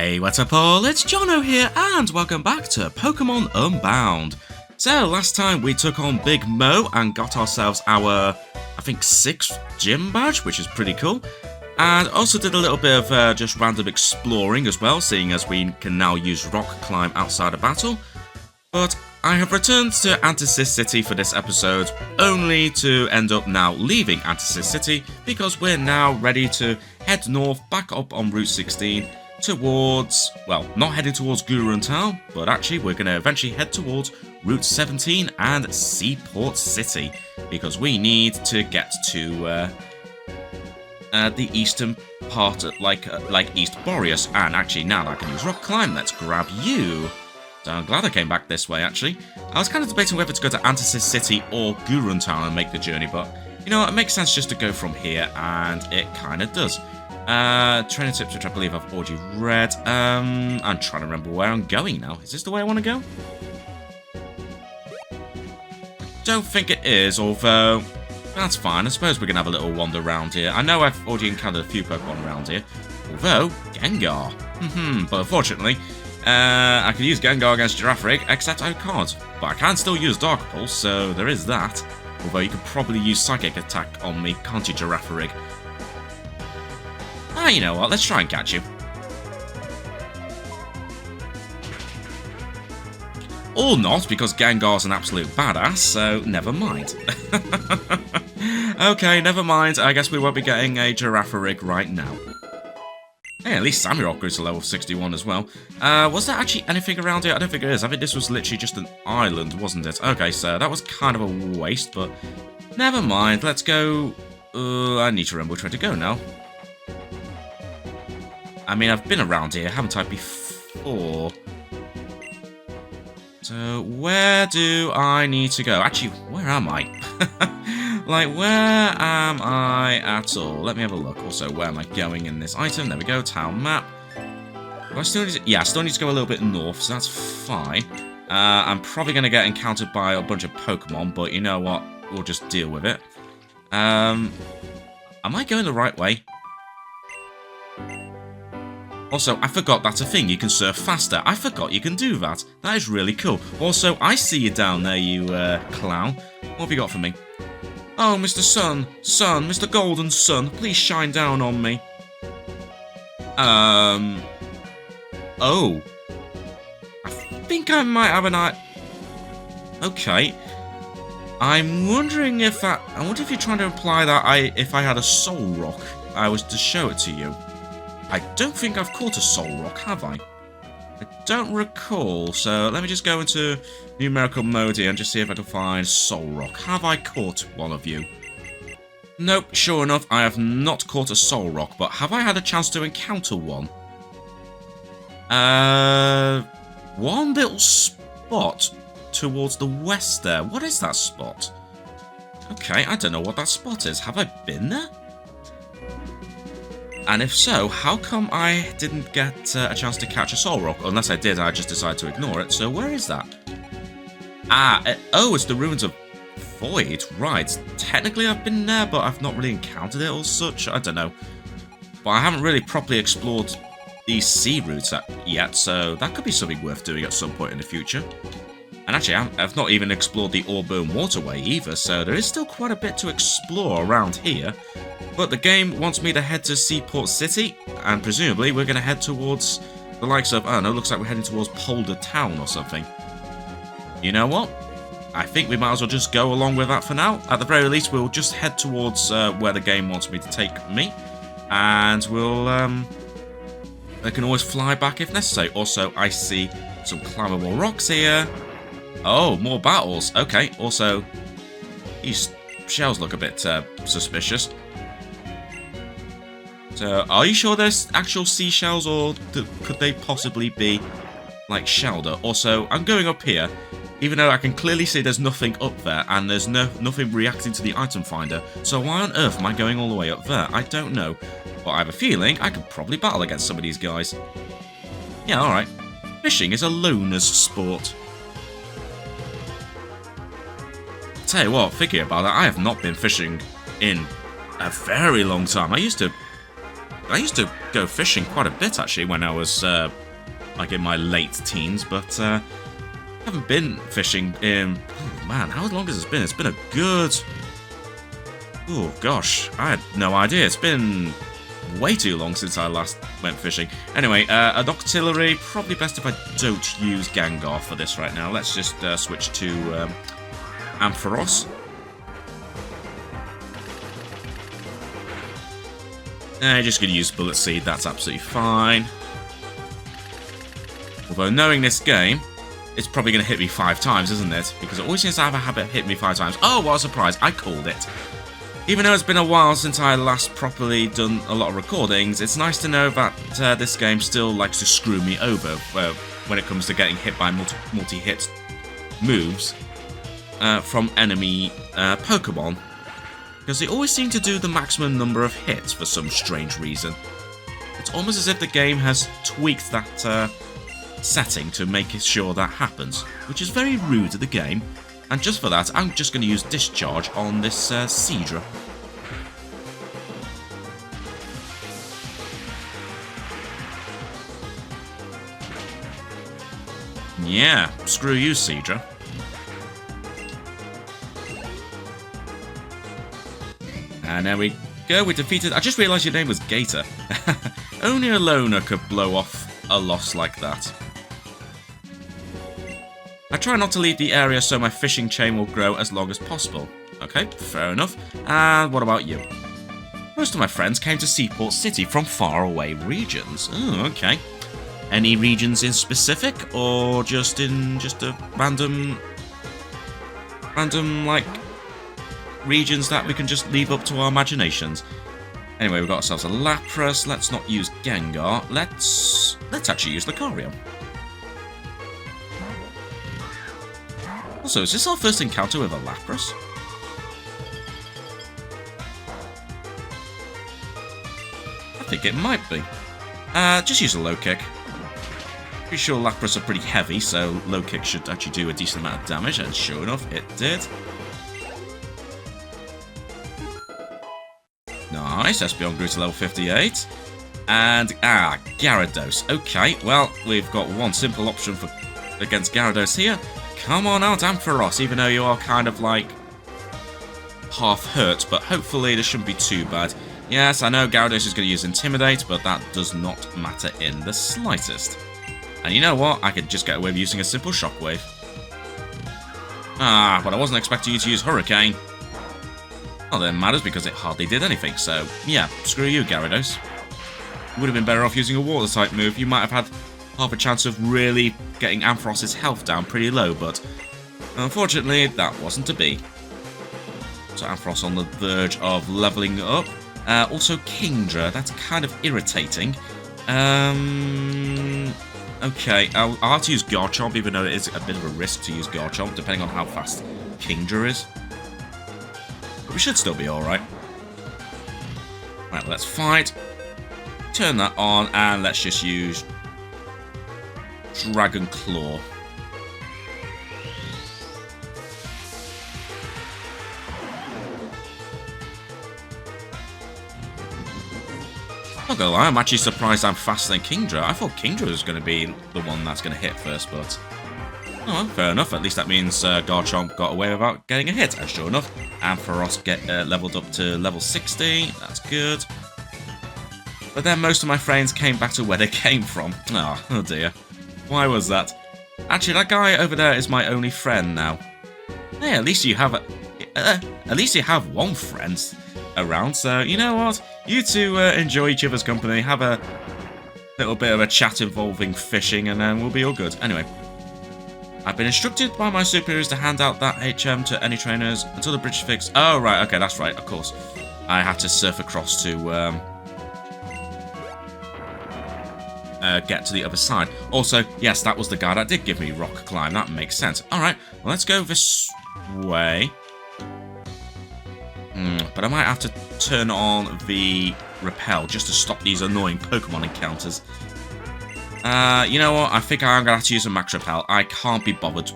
Hey, what's up all? It's Jono here and welcome back to Pokémon Unbound. So, last time we took on Big Mo and got ourselves our, I think, 6th gym badge, which is pretty cool. And also did a little bit of just random exploring as well, seeing as we can now use Rock Climb outside of battle. But I have returned to Seaport City for this episode, only to end up now leaving Seaport City because we're now ready to head north back up on Route 16 towards, well, not heading towards Gurun Town, but actually we're going to eventually head towards Route 17 and Seaport City because we need to get to the eastern part, like East Boreas. And actually, now that I can use Rock Climb, let's grab you. So I'm glad I came back this way, actually. I was kind of debating whether to go to Seaport City or Gurun Town and make the journey, but, you know, it makes sense just to go from here, and it kind of does. Training tips, which I believe I've already read. I'm trying to remember where I'm going now. Is this the way I want to go? Don't think it is, although that's fine. I suppose we can have a little wander around here. I know I've already encountered a few Pokemon around here, although Gengar. But unfortunately, I can use Gengar against Girafarig, except I can't. But I can still use Dark Pulse, so there is that. Although you could probably use Psychic Attack on me, can't you, Girafarig? Ah, you know what, let's try and catch you. Or not, because Gengar's an absolute badass, so never mind. Okay, never mind, I guess we won't be getting a Girafarig right now. Hey, at least Samurott grew to level 61 as well. Was there actually anything around here? I don't think there is. I think this was literally just an island, wasn't it? Okay, so that was kind of a waste, but never mind. Let's go. I need to remember which way to go now. I mean, I've been around here, haven't I, before? So, where do I need to go? Actually, where am I? Like, where am I at all? Let me have a look. Also, where am I going in this item? There we go, town map. Do I still need to, yeah, I still need to go a little bit north, so that's fine. I'm probably going to get encountered by a bunch of Pokemon, but you know what? We'll just deal with it. Am I going the right way? Also, I forgot that's a thing. You can surf faster. I forgot you can do that. That is really cool. Also, I see you down there, you clown. What have you got for me? Oh, Mr. Sun, Mr. Golden Sun, please shine down on me. Oh. I think I might have an eye. Okay. I'm wondering if that... I wonder if you're trying to imply that if I had a Soul Rock, I was to show it to you. I don't think I've caught a Soul Rock, have I? I don't recall, so let me just go into numerical mode here and just see if I can find Soul Rock. Have I caught one of you? Nope, sure enough, I have not caught a Soul Rock, but have I had a chance to encounter one? One little spot towards the west there. What is that spot? Okay, I don't know what that spot is. Have I been there? And if so, how come I didn't get a chance to catch a Soul Rock? Unless I did, I just decided to ignore it. So where is that? Ah, oh, it's the Ruins of Void. Right. Technically, I've been there, but I've not really encountered it or such. I don't know. But I haven't really properly explored these sea routes yet, so that could be something worth doing at some point in the future. And actually, I've not even explored the Auburn Waterway either, so there is still quite a bit to explore around here. But the game wants me to head to Seaport City, and presumably we're going to head towards the likes of, I don't know, looks like we're heading towards Polder Town or something. You know what? I think we might as well just go along with that for now. At the very least, we'll just head towards where the game wants me to take me, and we'll, I can always fly back if necessary. Also, I see some climbable rocks here. Oh, more battles. Okay, also, these shells look a bit suspicious. So, are you sure there's actual seashells, or could they possibly be, like, Shelder? Also, I'm going up here, even though I can clearly see there's nothing up there, and there's nothing reacting to the item finder. So why on earth am I going all the way up there? I don't know. But I have a feeling I could probably battle against some of these guys. Yeah, alright. Fishing is a loner's sport. Tell you what, thinking about that, I have not been fishing in a very long time. I used to I used to go fishing quite a bit, actually, when I was, like, in my late teens, but, haven't been fishing in... Oh, man, how long has it been? It's been a good... Oh, gosh, I had no idea. It's been way too long since I last went fishing. Anyway, an auxiliary, probably best if I don't use Gengar for this right now. Let's just switch to Ampharos. Just going to use Bullet Seed, that's absolutely fine. Although, knowing this game, it's probably going to hit me 5 times, isn't it? Because it always seems to have a habit of hitting me 5 times. Oh, what a surprise, I called it. Even though it's been a while since I last properly done a lot of recordings, it's nice to know that this game still likes to screw me over when it comes to getting hit by multi-hit moves from enemy Pokémon. Because they always seem to do the maximum number of hits for some strange reason. It's almost as if the game has tweaked that setting to make sure that happens, which is very rude of the game. And just for that, I'm just going to use Discharge on this Seadra. Yeah, screw you, Seadra. And there we go, we defeated... I just realised your name was Gator. Only a loner could blow off a loss like that. I try not to leave the area so my fishing chain will grow as long as possible. Okay, fair enough. And what about you? Most of my friends came to Seaport City from faraway regions. Oh, okay. Any regions in specific, or just a random like regions that we can just leave up to our imaginations? Anyway, we've got ourselves a Lapras. Let's not use Gengar. Let's actually use Lucario. Also, is this our first encounter with a Lapras? I think it might be. Just use a low kick. Pretty sure Lapras are pretty heavy, so low kick should actually do a decent amount of damage, and sure enough, it did. Nice, Espeon grew to level 58. And, Gyarados. Okay, well, we've got one simple option against Gyarados here. Come on out, Ampharos, even though you are kind of, like, half hurt, but hopefully this shouldn't be too bad. Yes, I know Gyarados is going to use Intimidate, but that does not matter in the slightest. And you know what? I could just get away with using a simple Shockwave. But I wasn't expecting you to use Hurricane. Well, that matters because it hardly did anything, so yeah, screw you, Gyarados. You would have been better off using a Water-type move. You might have had half a chance of really getting Ampharos' health down pretty low, but unfortunately, that wasn't to be. So Ampharos on the verge of leveling up. Also Kingdra, that's kind of irritating. Okay, I'll have to use Garchomp, even though it is a bit of a risk to use Garchomp, depending on how fast Kingdra is. But we should still be alright. Right, let's fight. Turn that on, and let's just use Dragon Claw. Not gonna lie, I'm actually surprised I'm faster than Kingdra. I thought Kingdra was going to be the one that's going to hit first, but... Oh, fair enough. At least that means Garchomp got away without getting a hit. And sure enough, Ampharos get leveled up to level 60. That's good. But then most of my friends came back to where they came from. Oh dear. Why was that? Actually, that guy over there is my only friend now. Hey, at least you have one friend around. So you know what? You two enjoy each other's company. Have a little bit of a chat involving fishing, and then we'll be all good. Anyway, I've been instructed by my superiors to hand out that HM to any trainers until the bridge is fixed. Oh right, okay, that's right. Of course, I have to surf across to get to the other side. Also, yes, that was the guy that did give me rock climb. That makes sense. Alright, well, let's go this way. But I might have to turn on the repel just to stop these annoying Pokemon encounters. You know what? I think I'm going to have to use a max repel. I can't be bothered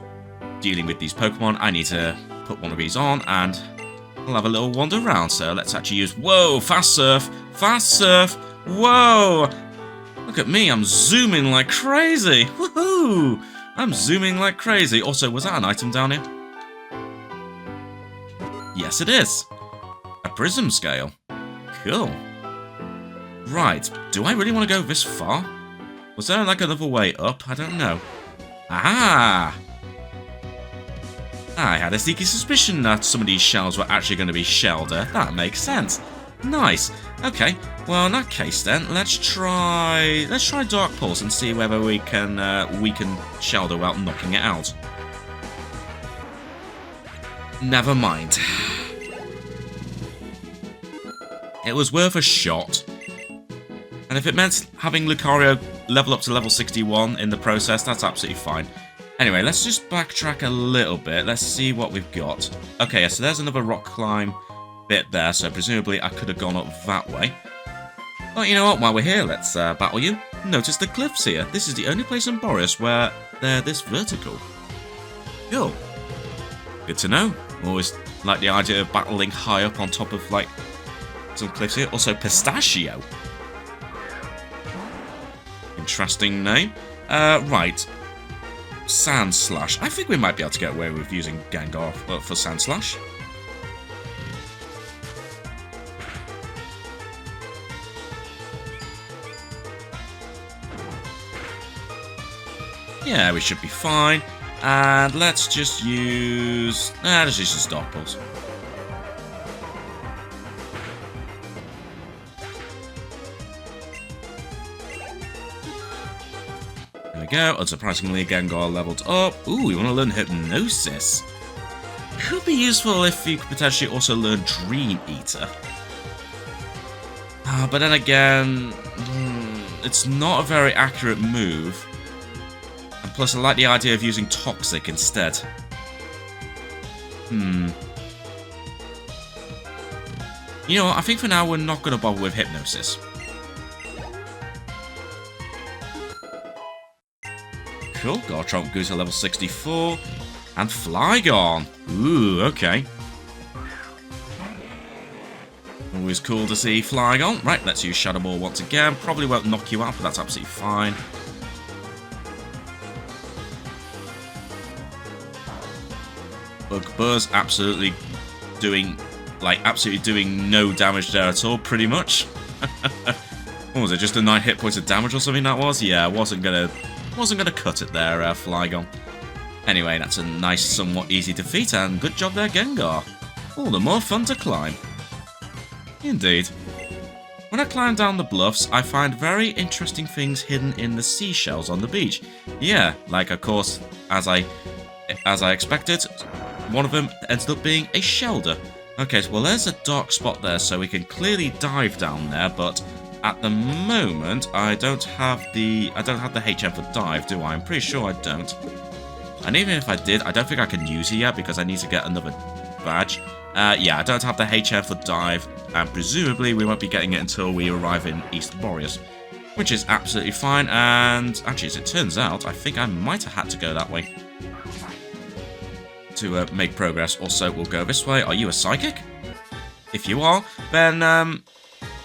dealing with these Pokemon. I need to put one of these on and I'll have a little wander around. So let's actually use... Whoa! Fast Surf! Fast Surf! Whoa! Look at me, I'm zooming like crazy! Woohoo! I'm zooming like crazy. Also, was that an item down here? Yes, it is. A prism scale. Cool. Right, do I really want to go this far? Was there like another way up? I don't know. Aha! I had a sneaky suspicion that some of these shells were actually going to be shelled. That makes sense. Nice. Okay. Well, in that case, then let's try Dark Pulse and see whether we can weaken Shelder without knocking it out. Never mind. It was worth a shot. And if it meant having Lucario level up to level 61 in the process, that's absolutely fine. Anyway, let's just backtrack a little bit. Let's see what we've got. Okay, so there's another rock climb bit there, so presumably I could have gone up that way. But you know what, while we're here, let's battle you. Notice the cliffs here. This is the only place in Boreas where they're this vertical. Cool. Good to know. Always like the idea of battling high up on top of, like, some cliffs here. Also, Pistachio. Interesting name. Right. Sand Slash. I think we might be able to get away with using Gengar for Sand Slash. Yeah, we should be fine. And let's just use... let's use the Dark Pulse. There we go. Unsurprisingly, Gengar leveled up. Ooh, we want to learn Hypnosis. Could be useful if you could potentially also learn Dream Eater. But then again, it's not a very accurate move. And plus, I like the idea of using Toxic instead. You know what? I think for now we're not going to bother with Hypnosis. Cool. Garchomp goes to level 64. And Flygon. Ooh, okay. Always cool to see Flygon. Right, let's use Shadow Ball once again. Probably won't knock you out, but that's absolutely fine. Bug Buzz absolutely doing no damage there at all, pretty much. What was it, just a 9 hit points of damage or something that was? Yeah, I wasn't gonna cut it there, Flygon. Anyway, that's a nice, somewhat easy defeat, and good job there, Gengar. All the more fun to climb. Indeed. When I climb down the bluffs, I find very interesting things hidden in the seashells on the beach. Yeah, like, of course, as I expected, one of them ended up being a Shelder. Okay, well, there's a dark spot there, so we can clearly dive down there, but at the moment, I don't have the HM for dive, do I? I'm pretty sure I don't. And even if I did, I don't think I can use it yet because I need to get another badge. Yeah, I don't have the HM for dive, and presumably we won't be getting it until we arrive in East Boreas, which is absolutely fine. And actually, as it turns out, I think I might have had to go that way to make progress. Also, we'll go this way. Are you a Psychic? If you are, then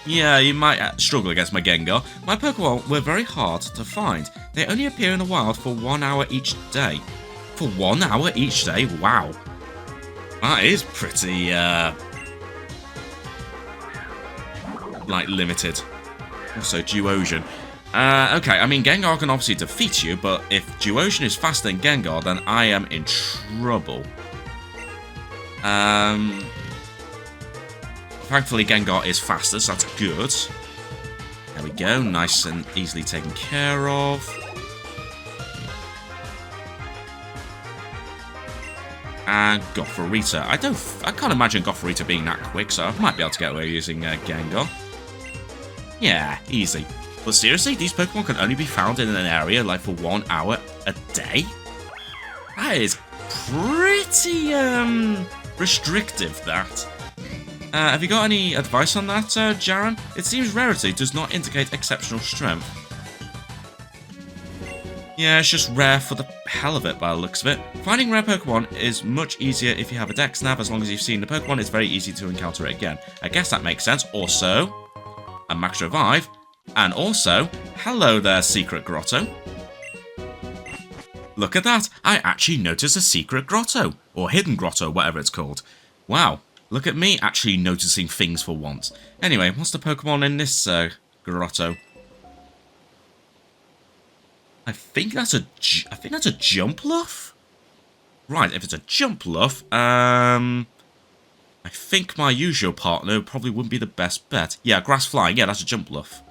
yeah, you might struggle against my Gengar. My Pokemon were very hard to find. They only appear in the wild for 1 hour each day. For 1 hour each day? Wow. That is pretty, like, limited. Also, Duosion. Okay, I mean, Gengar can obviously defeat you, but if Duosion is faster than Gengar, then I am in trouble. Thankfully, Gengar is faster, so that's good. There we go, nice and easily taken care of. And Gothorita. I can't imagine Gothorita being that quick, so I might be able to get away using Gengar. Yeah, easy. But seriously, these Pokemon can only be found in an area like for 1 hour a day? That is pretty restrictive, that. Have you got any advice on that, Jaren? It seems rarity does not indicate exceptional strength. Yeah, it's just rare for the hell of it by the looks of it. Finding rare Pokemon is much easier if you have a Dex Nav. As long as you've seen the Pokemon, it's very easy to encounter it again. I guess that makes sense. Also, a Max Revive And also, hello there, Secret Grotto. Look at that, I actually noticed a secret grotto, or hidden grotto, whatever it's called. Wow, look at me actually noticing things for once. Anyway, what's the Pokemon in this grotto? I think that's a Jumpluff? Right, if it's a Jumpluff, I think my usual partner probably wouldn't be the best bet. Yeah, Grass Flying, yeah, that's a Jumpluff.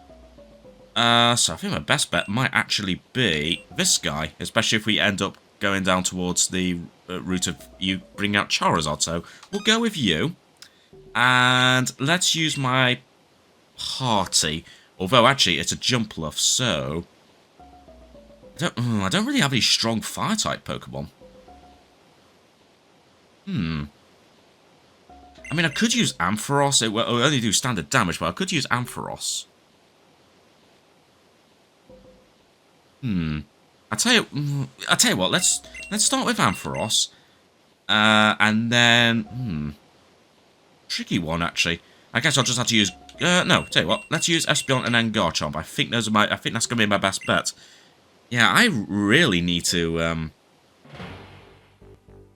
So I think my best bet might actually be this guy, especially if we end up going down towards the route of you bring out Charizard. So we'll go with you, and let's use my party. Although actually it's a Jumpluff, so I don't really have any strong fire type Pokemon. I mean, I could use Ampharos. It will only do standard damage, but I could use Ampharos. I tell you what. Let's start with Ampharos, and then tricky one actually. I guess I'll just have to use. No, tell you what. Let's use Espeon and then Garchomp. I think that's gonna be my best bet. Yeah, I really need to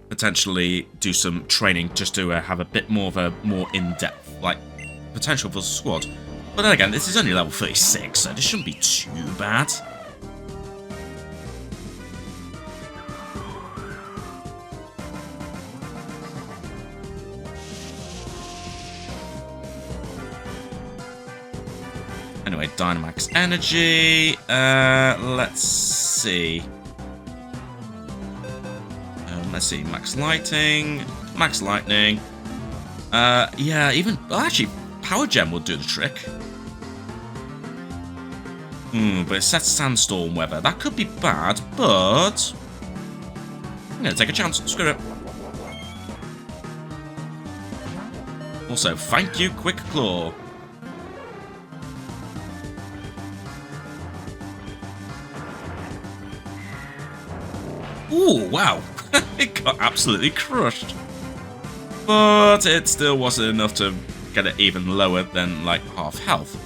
potentially do some training just to have a bit more of a more in-depth like potential for the squad. But then again, this is only level 36, so this shouldn't be too bad. Anyway, Dynamax Energy. Let's see. Max Lightning. Yeah, even actually, Power Gem will do the trick. But it sets Sandstorm weather. That could be bad, but I'm gonna take a chance. Screw it. Also, thank you, Quick Claw. Ooh, wow. It got absolutely crushed. But it still wasn't enough to get it even lower than, like, half health.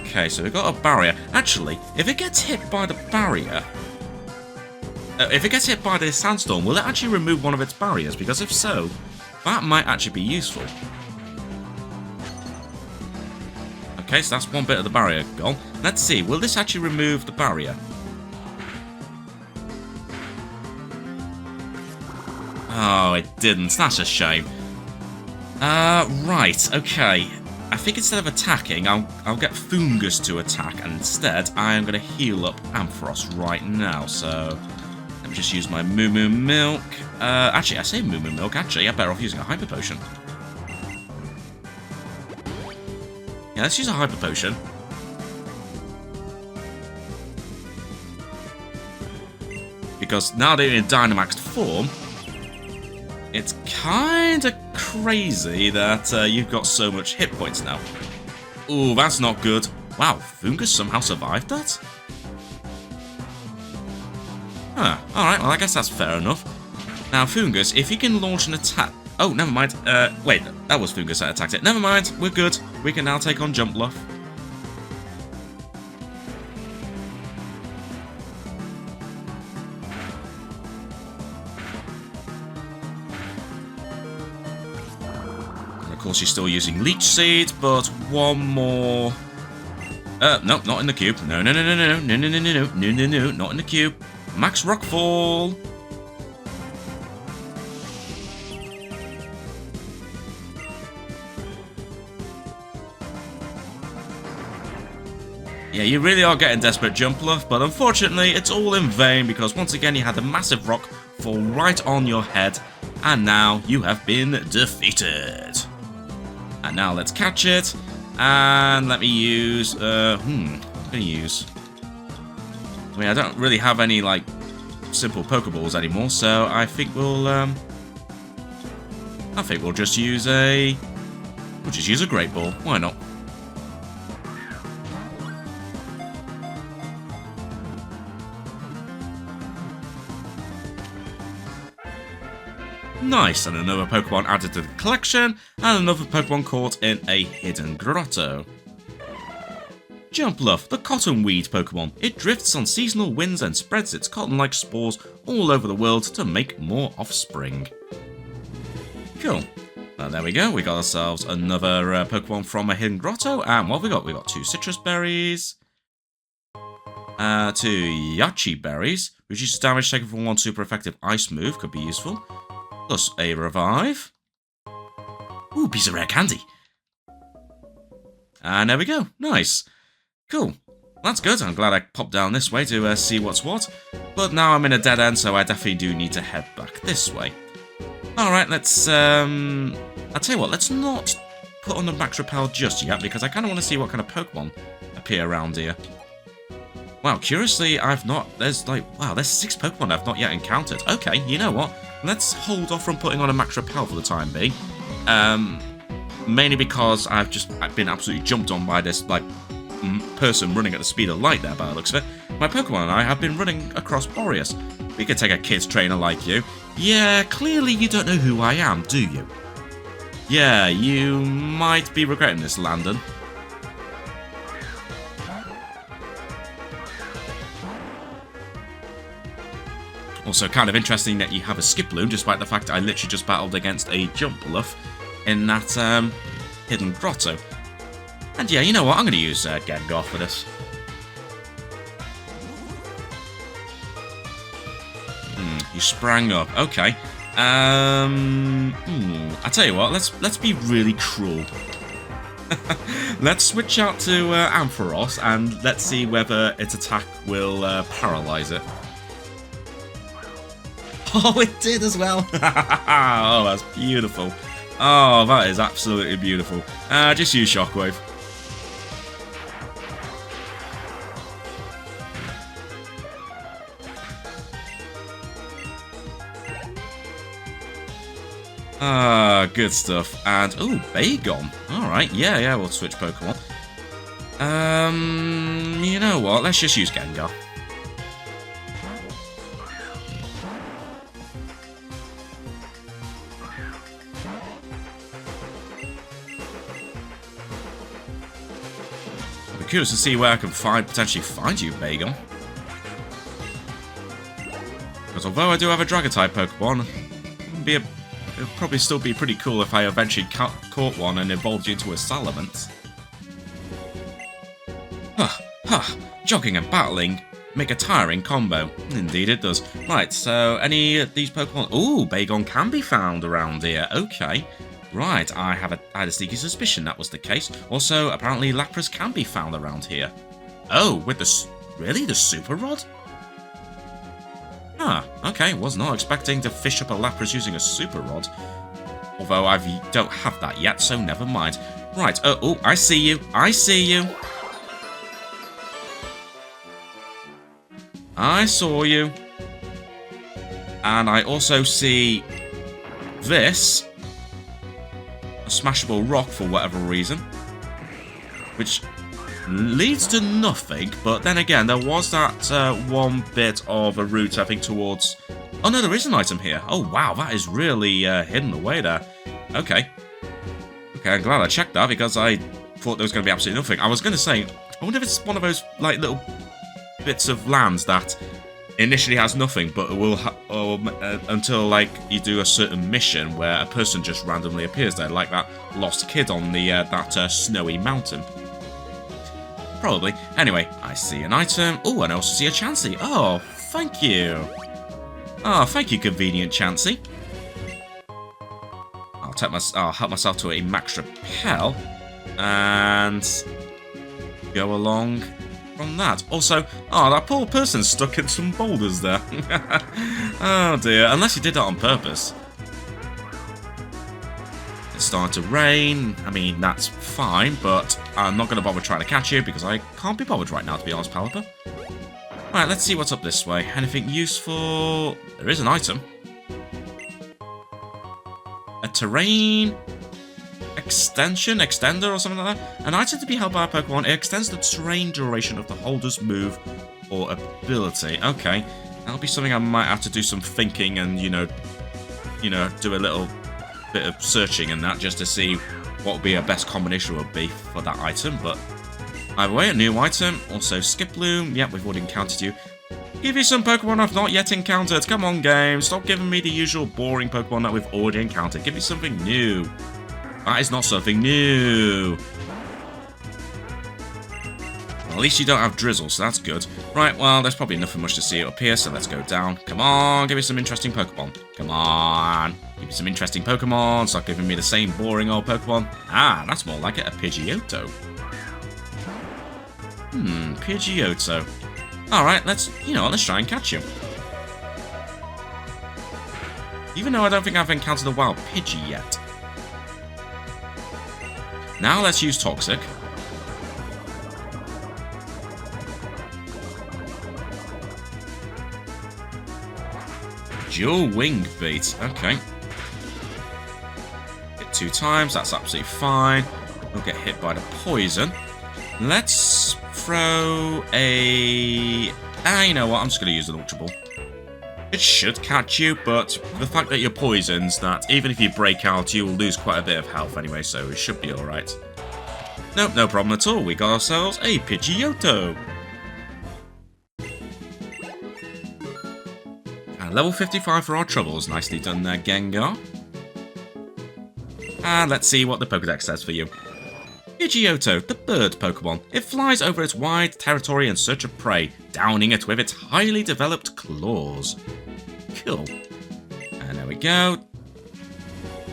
Okay, so we've got a barrier. Actually, if it gets hit by the barrier... if it gets hit by the Sandstorm, will it actually remove one of its barriers? Because if so, that might actually be useful. Okay, so that's one bit of the barrier gone. Let's see, will this actually remove the barrier? Oh, it didn't. That's a shame. Right, okay. I think instead of attacking, I'll get Fungus to attack, and instead I am going to heal up Ampharos right now. So let me just use my Moo Moo Milk. Actually, I say Moo Moo Milk. Actually, I'm better off using a Hyper Potion. Yeah, let's use a Hyper Potion. Because now they're in Dynamaxed form, it's kind of crazy that you've got so much hit points now. Ooh, that's not good. Wow, Fungus somehow survived that? Huh, alright, well I guess that's fair enough. Now Fungus, if you can launch an attack... Oh, never mind. Wait, that was Fungus that attacked it. Never mind, we're good. We can now take on Jumpluff. Of course, you're still using Leech Seed, but one more... no, not in the cube. No, not in the cube. Max Rockfall. Yeah, you really are getting desperate, Jumpluff, but unfortunately, it's all in vain because once again, you had a massive rock fall right on your head, and now you have been defeated. And now let's catch it, and let me use, what am I gonna use? I mean, I don't really have any, like, simple Pokeballs anymore, so I think we'll just use a, Great Ball. Why not? Nice, and another Pokemon added to the collection, and another Pokemon caught in a hidden grotto. Jumpluff, the cottonweed Pokemon. It drifts on seasonal winds and spreads its cotton-like spores all over the world to make more offspring. Cool. Well, there we go. We got ourselves another Pokemon from a hidden grotto. And what have we got? We got 2 citrus berries. 2 Yachi berries. Reduces damage taken from 1 super effective ice move. Could be useful. Plus a revive. Ooh, piece of rare candy. And there we go. Nice. Cool. That's good. I'm glad I popped down this way to see what's what. But now I'm in a dead end, so I definitely do need to head back this way. Alright, let's, I'll tell you what, let's not put on the Max Repel just yet, because I kind of want to see what kind of Pokemon appear around here. Wow, curiously, there's 6 Pokemon I've not yet encountered. Okay, you know what? Let's hold off from putting on a Max Repel for the time being. Mainly because I've been absolutely jumped on by this, person running at the speed of light there, by the looks of it. My Pokemon and I have been running across Boreas. We could take a kid's trainer like you. Yeah, clearly you don't know who I am, do you? Yeah, you might be regretting this, Landon. Also, kind of interesting that you have a Skiploom, despite the fact I literally just battled against a Jumpluff in that hidden grotto. And yeah, you know what? I'm going to use Gengar for this. You sprang up. Okay. I tell you what. Let's be really cruel. Let's switch out to Ampharos and let's see whether its attack will paralyze it. Oh, it did as well. Oh, that's beautiful. Oh, that is absolutely beautiful. Just use Shockwave. Good stuff. And, ooh, Bagon. Alright, yeah, we'll switch Pokemon. You know what? Let's just use Gengar. I'll be curious to see where I can potentially find you, Bagon. Because although I do have a Dragon-type Pokemon, it would probably still be pretty cool if I eventually caught one and evolved you into a Salamence. Jogging and battling make a tiring combo. Indeed it does. Right, so any of these Pokemon... Ooh, Bagon can be found around here. Okay. Right, I had a sneaky suspicion that was the case. Also, apparently Lapras can be found around here. Oh, with the... Really? The Super Rod? Okay, was not expecting to fish up a Lapras using a Super Rod. Although I don't have that yet, so never mind. Right, oh, I see you. I see you. I saw you. And I also see this. A smashable rock for whatever reason. Which leads to nothing, but then again, there was that one bit of a route, I think, towards... Oh no, there is an item here. Oh wow, that is really hidden away there. Okay. Okay, I'm glad I checked that, because I thought there was going to be absolutely nothing. I was going to say, I wonder if it's one of those, little bits of lands that initially has nothing, but it will until, you do a certain mission where a person just randomly appears there, like that lost kid on the that snowy mountain. Probably. Anyway, I see an item. Oh, and I also see a Chansey. Oh, thank you. Oh, thank you, convenient Chansey. I'll help myself to a Max Repel and go along from that. Also, that poor person's stuck in some boulders there. Oh dear, unless you did that on purpose. It's starting to rain. I mean, that's fine, but I'm not going to bother trying to catch you because I can't be bothered right now, to be honest, Palapa. Right, let's see what's up this way. Anything useful? There is an item. A terrain extender or something like that. An item to be held by a Pokemon. It extends the terrain duration of the holder's move or ability. Okay, that'll be something I might have to do some thinking and, do a little bit of searching and that just to see what would be a best combination would be for that item, but Either way, a new item. Also, Skiploom. Yep, we've already encountered you. Give you some Pokemon I've not yet encountered. Come on, game. Stop giving me the usual boring Pokemon that we've already encountered. Give me something new. That is not something new. Well, at least you don't have Drizzle, so that's good. Right, well, there's probably nothing much to see up here, so let's go down. Come on, give me some interesting Pokemon. Come on. Give me some interesting Pokemon. Stop giving me the same boring old Pokemon. Ah, that's more like it. A Pidgeotto. Pidgeotto. Alright, let's try and catch you. Even though I don't think I've encountered a wild Pidgey yet. Now let's use Toxic. Dual Wing Beat. Okay. Hit 2 times, that's absolutely fine. We'll get hit by the poison. Let's throw a... you know what, I'm just going to use an Ultra Ball. It should catch you, but the fact that you're poisoned, that even if you break out, you will lose quite a bit of health anyway, so it should be alright. Nope, no problem at all. We got ourselves a Pidgeotto. And level 55 for our troubles. Nicely done there, Gengar. And let's see what the Pokédex says for you. Pidgeotto, the bird Pokemon. It flies over its wide territory in search of prey, downing it with its highly developed claws. Cool. And there we go.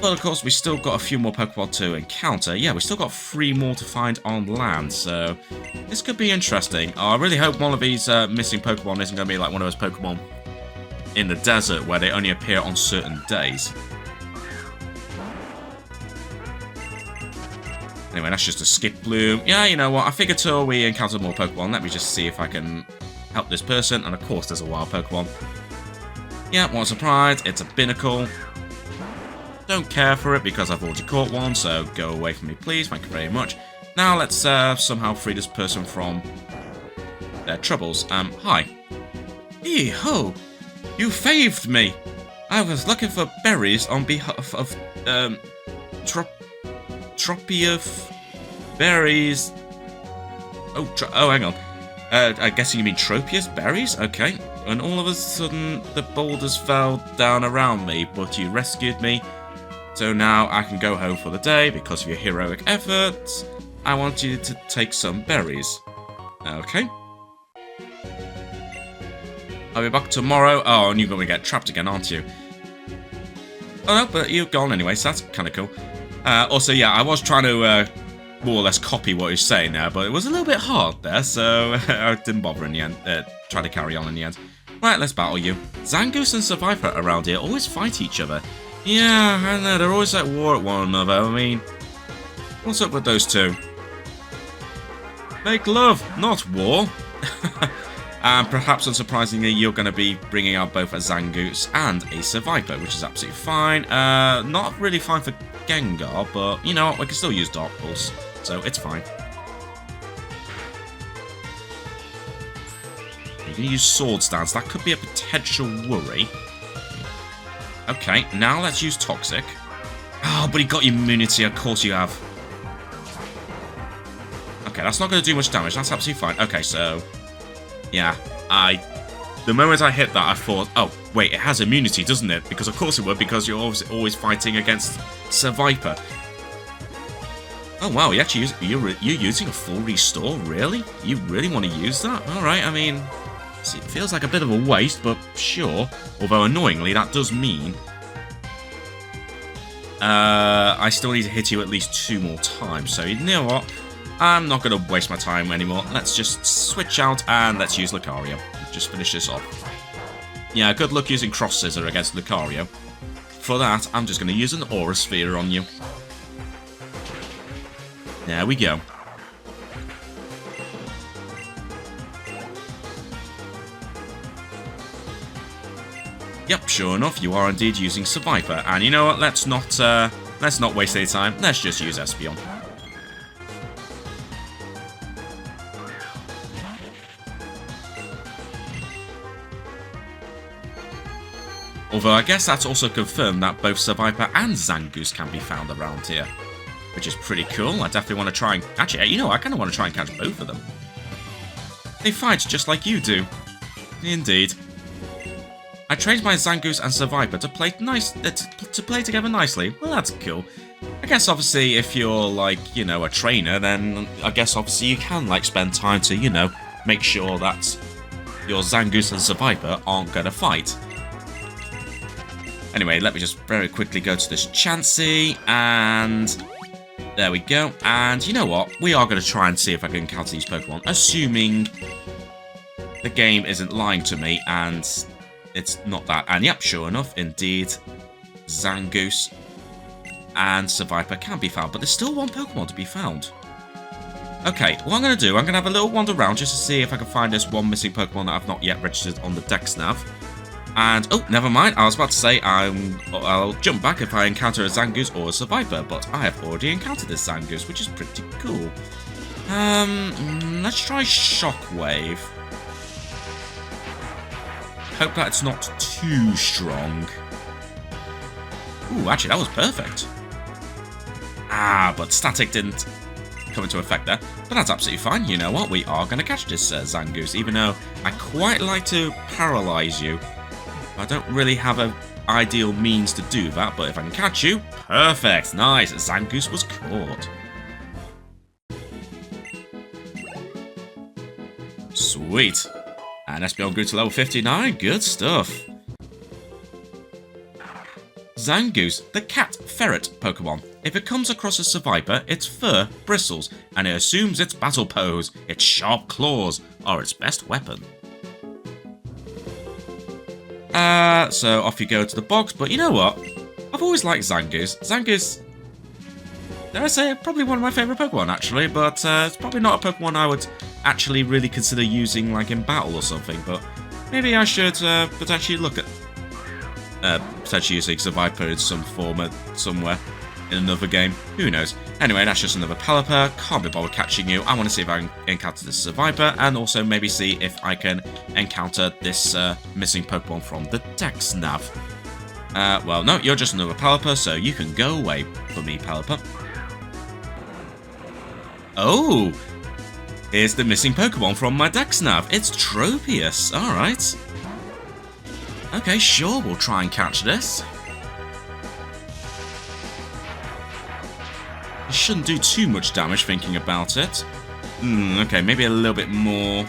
But of course, we still got a few more Pokemon to encounter. Yeah, we still got 3 more to find on land, so this could be interesting. Oh, I really hope one of these missing Pokemon isn't going to be like one of those Pokemon in the desert where they only appear on certain days. Anyway, that's just a Skiploom. Yeah, you know what? I figured till we encounter more Pokemon, let me just see if I can help this person. And of course, there's a wild Pokemon. Yeah, what a surprise. It's a Binnacle. Don't care for it because I've already caught one, so go away from me, please. Thank you very much. Now, let's somehow free this person from their troubles. Hi. Hee-ho! You faved me! I was looking for berries on behalf of, Tropius berries. Oh, hang on. I guess you mean Tropius berries? Okay. And all of a sudden, the boulders fell down around me, but you rescued me. So now I can go home for the day because of your heroic efforts. I want you to take some berries. Okay. I'll be back tomorrow. Oh, and you're going to get trapped again, aren't you? Oh no, but you've gone anyway, so that's kind of cool. Also, yeah, I was trying to more or less copy what he's saying there, but it was a little bit hard there, so I didn't bother in the end. Try to carry on in the end. Right, let's battle you. Zangoose and Survivor around here always fight each other. Yeah, I know, they're always at war at one another. I mean, what's up with those two? Make love, not war. And perhaps unsurprisingly, you're going to be bringing out both a Zangoose and a Survivor, which is absolutely fine. Not really fine for Gengar, but you know what, we can still use Dark Pulse, so it's fine. You're going to use Sword Stance, that could be a potential worry. Okay, now let's use Toxic. Oh, but he got immunity, of course you have. Okay, that's not going to do much damage, that's absolutely fine. Okay, so... yeah, the moment I hit that, I thought, oh, wait, it has immunity, doesn't it? Because of course it would, because you're always fighting against Survivor. Oh, wow, you're using a full restore? Really? You really want to use that? Alright, I mean, it feels like a bit of a waste, but sure. Although, annoyingly, that does mean... I still need to hit you at least 2 more times, so you know what? I'm not going to waste my time anymore. Let's just switch out and let's use Lucario. Just finish this off. Yeah, good luck using Cross Scissor against Lucario. For that, I'm just going to use an Aura Sphere on you. There we go. Yep, sure enough, you are indeed using Survivor. And you know what? Let's not waste any time. Let's just use Espeon. Although I guess that's also confirmed that both Survivor and Zangoose can be found around here. which is pretty cool. I definitely want to try and... Actually, you know, I kind of want to try and catch both of them. They fight just like you do. Indeed. I trained my Zangoose and Seviper to play together nicely. Well, that's cool. I guess, obviously, if you're, like, you know, a trainer, then I guess, obviously, you can, like, spend time to, you know, make sure that your Zangoose and Seviper aren't going to fight. Anyway, let me just very quickly go to this Chansey, and there we go. And you know what? We are going to try and see if I can encounter these Pokemon, assuming the game isn't lying to me, and it's not that. And yep, sure enough, indeed, Zangoose and Seviper can be found, but there's still one Pokemon to be found. Okay, what I'm going to do, I'm going to have a little wander around just to see if I can find this one missing Pokemon that I've not yet registered on the Dex Nav. And, oh, never mind, I was about to say I'll jump back if I encounter a Zangoose or a Seviper, but I have already encountered this Zangoose, which is pretty cool. Let's try Shockwave. Hope that it's not too strong. Ooh, actually, that was perfect. Ah, but Static didn't come into effect there. But that's absolutely fine. You know what? We are going to catch this Zangoose, even though I quite like to paralyze you. I don't really have an ideal means to do that, but if I can catch you, perfect. Nice. Zangoose was caught. Sweet. And Espeon grew to level 59. Good stuff. Zangoose, the cat ferret Pokemon. If it comes across a Seviper, its fur bristles, and it assumes its battle pose. Its sharp claws are its best weapon. So off you go to the box, but you know what? I've always liked Zangoose. Zangoose, dare I say, probably one of my favourite Pokemon, actually, but it's probably not a Pokemon I would actually really consider using, like, in battle or something, but maybe I should potentially look at potentially using Seviper in some form somewhere in another game. Who knows? Anyway, that's just another Pelipper. Can't be bothered catching you. I want to see if I can encounter this Seviper, and also maybe see if I can encounter this missing Pokemon from the Dex Nav. Well, no, you're just another Pelipper, so you can go away for me, Pelipper. Oh! Here's the missing Pokemon from my Dex Nav. It's Tropius. Alright. Okay, sure, we'll try and catch this. It shouldn't do too much damage thinking about it. Okay, maybe a little bit more.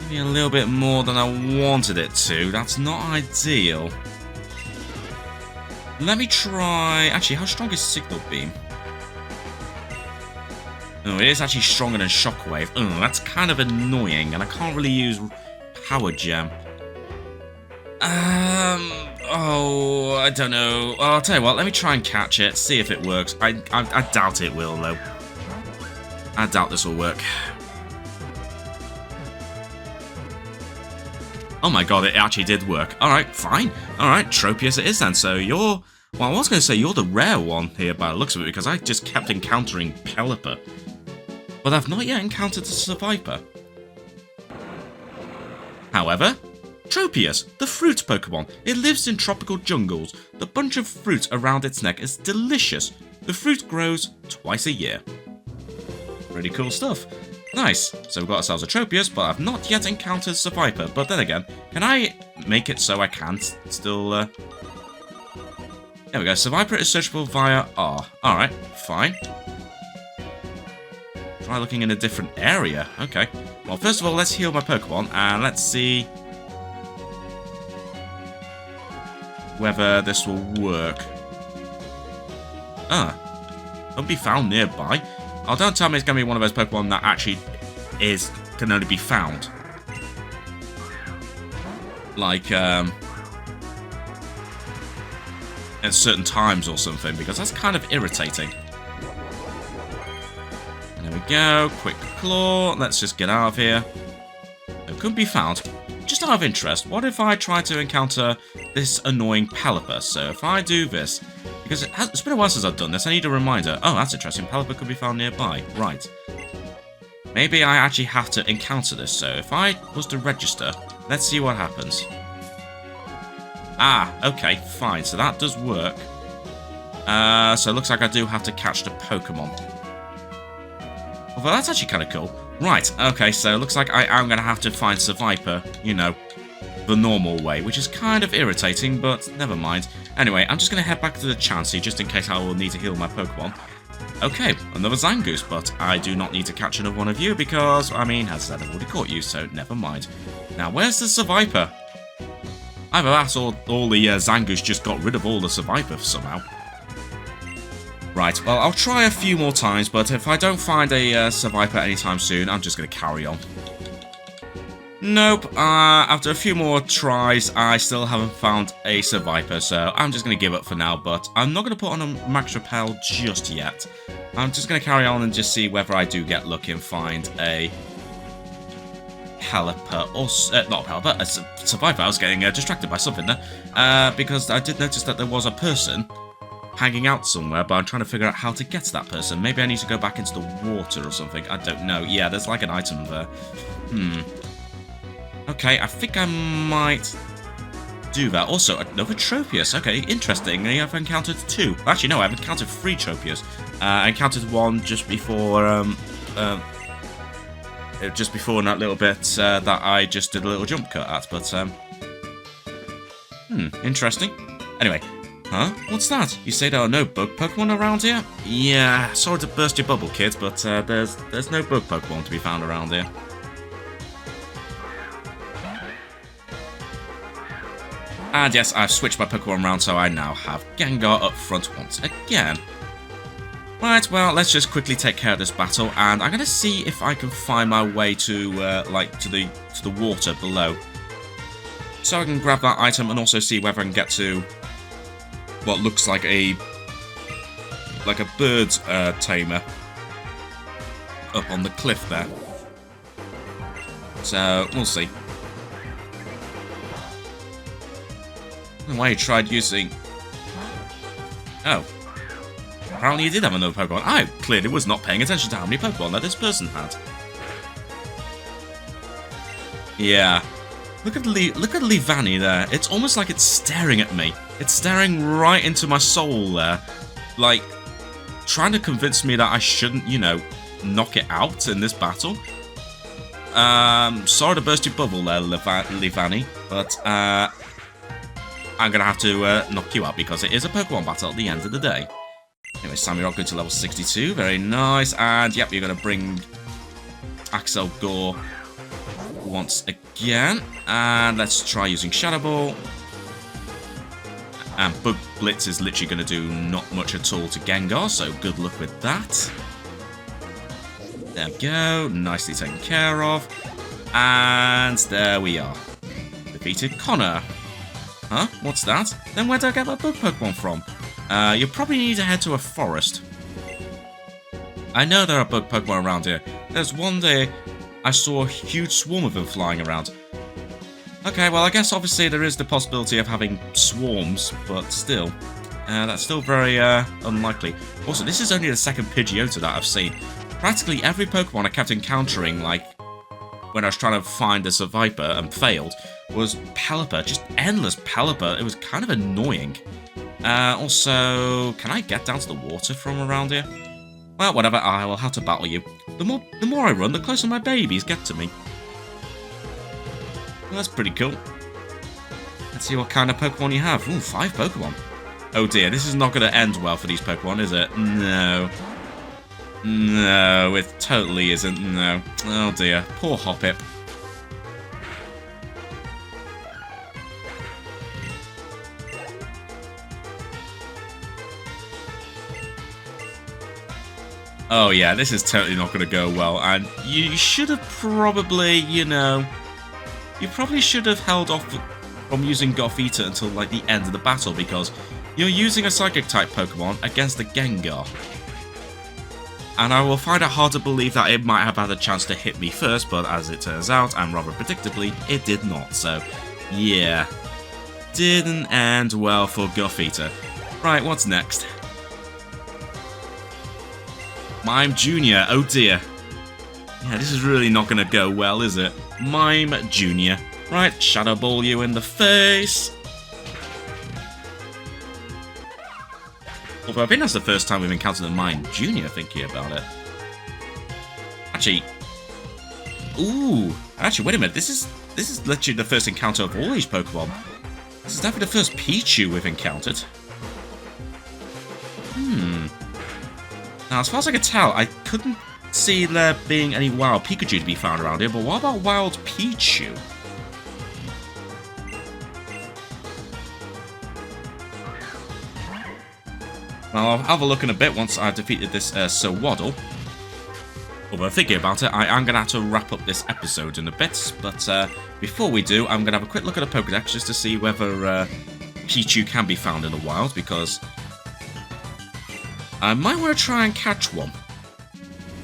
Maybe a little bit more than I wanted it to. That's not ideal. Let me try... Actually, how strong is Signal Beam? Oh, it is actually stronger than Shockwave. Oh, that's kind of annoying, and I can't really use Power Gem. Oh, I don't know. Well, I'll tell you what, let me try and catch it, see if it works. I doubt it will, though. I doubt this will work. Oh my god, it actually did work. Alright, fine. Alright, Tropius it is then. So you're... Well, I was going to say you're the rare one here by the looks of it, because I just kept encountering Pelipper. But I've not yet encountered the Seviper. However... Tropius, the fruit Pokemon. It lives in tropical jungles. The bunch of fruit around its neck is delicious. The fruit grows twice a year. Pretty cool stuff. Nice. So we've got ourselves a Tropius, but I've not yet encountered Seviper. But then again, can I make it so I can still... There we go. Seviper is searchable via R. Alright, fine. Try looking in a different area. Okay. Well, first of all, let's heal my Pokemon, and let's see... whether this will work. Won't be found nearby. Oh, don't tell me it's going to be one of those Pokemon that actually can only be found. Like, at certain times or something, because that's kind of irritating. And there we go. Quick Claw. Let's just get out of here. It couldn't be found. Just out of interest, what if I try to encounter this annoying Pelipper? So if I do this, because it's been a while since I've done this, I need a reminder. Oh, that's interesting. Pelipper could be found nearby. Right. Maybe I actually have to encounter this. So if I was to register, let's see what happens. Ah, okay, fine. So that does work. So it looks like I do have to catch the Pokémon. Although that's actually kind of cool. Right, okay, so it looks like I am going to have to find Survivor, you know, the normal way, which is kind of irritating, but never mind. Anyway, I'm just going to head back to the Chansey, just in case I will need to heal my Pokémon. Okay, another Zangoose, but I do not need to catch another one of you because, I mean, as I said, I've already caught you, so never mind. Now, where's the Survivor? Either that or all the Zangoose just got rid of all the Survivor somehow. Right, well, I'll try a few more times, but if I don't find a Survivor anytime soon, I'm just going to carry on. Nope, after a few more tries, I still haven't found a Survivor, so I'm just going to give up for now, but I'm not going to put on a Max Repel just yet. I'm just going to carry on and just see whether I do get lucky and find a Pelipper, or, not Pelipper, a Survivor. I was getting distracted by something there, because I did notice that there was a person hanging out somewhere, but I'm trying to figure out how to get to that person. Maybe I need to go back into the water or something. I don't know. Yeah, there's like an item there. Okay, I think I might do that. Also, another Tropius. Okay, interesting. I've encountered 2. Actually, no, I've encountered 3 Tropius. I encountered one just before in that little bit that I just did a little jump cut at, but interesting. Anyway. Huh? What's that? You say there are no bug Pokemon around here? Yeah, sorry to burst your bubble, kid, but there's no bug Pokemon to be found around here. And yes, I've switched my Pokemon around, so I now have Gengar up front once again. Right, well, let's just quickly take care of this battle, and I'm gonna see if I can find my way to to the water below, so I can grab that item and also see whether I can get to what looks like a bird tamer up on the cliff there. So we'll see. I don't know why you tried using. Oh, apparently you did have another Pokemon. I clearly was not paying attention to how many Pokemon that this person had. Yeah. Look at Leavanny there. It's almost like it's staring at me. It's staring right into my soul there. Like, trying to convince me that I shouldn't, you know, knock it out in this battle. Sorry to burst your bubble there, Leavanny, but I'm gonna have to knock you out because it is a Pokemon battle at the end of the day. Anyway, Sammy good to level 62. Very nice. And, yep, you're gonna bring Axel Gore once again, and let's try using Shadow Ball. And Bug Blitz is literally going to do not much at all to Gengar, so good luck with that. There we go, nicely taken care of. And there we are. Defeated Connor. Huh? What's that? Then where did I get that bug Pokemon from? You probably need to head to a forest. I know there are bug Pokemon around here. There's one day I saw a huge swarm of them flying around. Okay, well, I guess obviously there is the possibility of having swarms, but still. That's still very unlikely. Also, this is only the second Pidgeotto that I've seen. Practically every Pokemon I kept encountering, like, when I was trying to find a Survivor and failed, was Pelipper. Just endless Pelipper. It was kind of annoying. Also, can I get down to the water from around here? Well, whatever, I will have to battle you. The more I run, the closer my babies get to me. Well, that's pretty cool. Let's see what kind of Pokemon you have. Ooh, 5 Pokemon. Oh dear, this is not going to end well for these Pokemon, is it? No. No, it totally isn't, no. Oh dear, poor Hoppip. Oh yeah, this is totally not going to go well, and you should have probably, you know, you probably should have held off from using Gothita until like the end of the battle, because you're using a Psychic-type Pokemon against a Gengar. And I will find it hard to believe that it might have had a chance to hit me first, but as it turns out, and rather predictably, it did not, so yeah. Didn't end well for Gothita. Right, what's next? Mime Jr., oh dear. Yeah, this is really not going to go well, is it? Mime Jr. Right, Shadow Ball you in the face. Although I think that's the first time we've encountered a Mine Junior, thinking about it. Actually... Ooh! Actually, wait a minute. This is literally the first encounter of all these Pokemon. This is definitely the first Pichu we've encountered. Now, as far as I can tell, I couldn't see there being any wild Pikachu to be found around here, but what about wild Pichu? Well, I'll have a look in a bit once I've defeated this Waddle. Although thinking about it, I am going to have to wrap up this episode in a bit, but before we do, I'm going to have a quick look at the Pokédex just to see whether Pichu can be found in the wild, because I might want to try and catch one.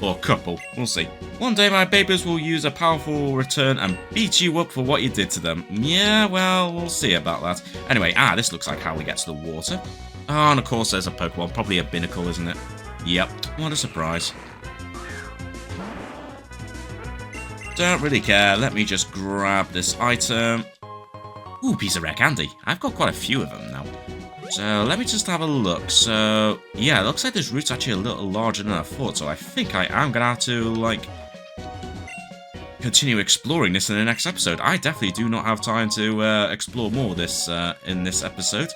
Or a couple, we'll see. One day my babies will use a powerful return and beat you up for what you did to them. Yeah, well, we'll see about that. Anyway, this looks like how we get to the water. Oh, and of course there's a Pokemon, probably a Binnacle, isn't it? Yep, what a surprise. Don't really care, let me just grab this item. Ooh, piece of rare candy. I've got quite a few of them now. So, let me just have a look. So, yeah, it looks like this route's actually a little larger than I thought, so I think I am going to have to, like, continue exploring this in the next episode. I definitely do not have time to explore more of this in this episode.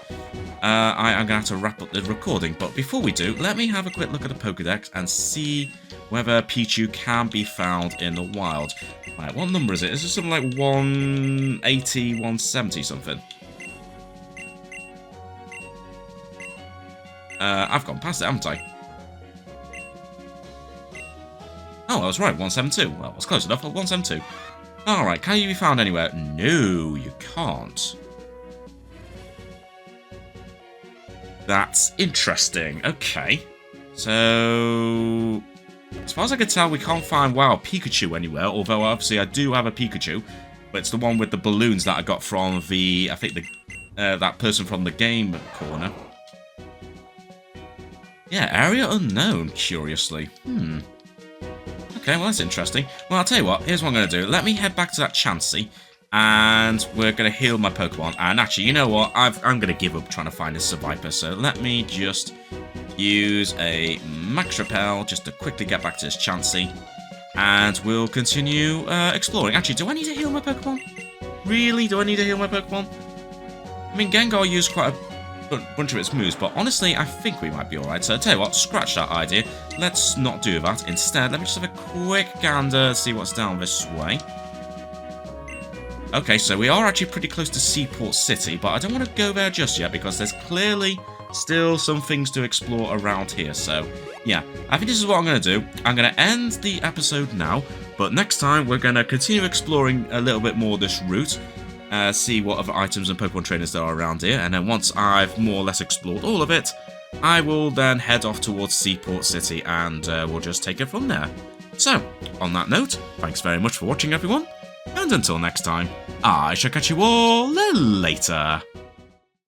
I am going to have to wrap up the recording, but before we do, let me have a quick look at the Pokédex and see whether Pichu can be found in the wild. Right, what number is it? Is it something like 180, 170 something? I've gone past it, haven't I? Oh, I was right, 172. Well, I was close enough, 172. Alright, can you be found anywhere? No, you can't. That's interesting. Okay. So, as far as I can tell, we can't find wild Pikachu anywhere, although obviously I do have a Pikachu, but it's the one with the balloons that I got from the, I think, that person from the game corner. Yeah, area unknown, curiously. Okay, well, that's interesting. Well, I'll tell you what, here's what I'm going to do. Let me head back to that Chansey, and we're going to heal my Pokemon. And actually, you know what? I'm going to give up trying to find this Survivor, so let me just use a Max Repel just to quickly get back to this Chansey, and we'll continue exploring. Actually, do I need to heal my Pokemon? Really? Do I need to heal my Pokemon? I mean, Gengar used quite a bunch of its moves, but honestly, I think we might be alright. So, I'll tell you what, scratch that idea. Let's not do that. Instead, let me just have a quick gander, see what's down this way. Okay, so we are actually pretty close to Seaport City, but I don't want to go there just yet because there's clearly still some things to explore around here. So, yeah, I think this is what I'm going to do. I'm going to end the episode now, but next time we're going to continue exploring a little bit more this route. See what other items and Pokemon trainers there are around here, and then once I've more or less explored all of it, I will then head off towards Seaport City, and we'll just take it from there. So, on that note, thanks very much for watching, everyone, and until next time, I shall catch you all later.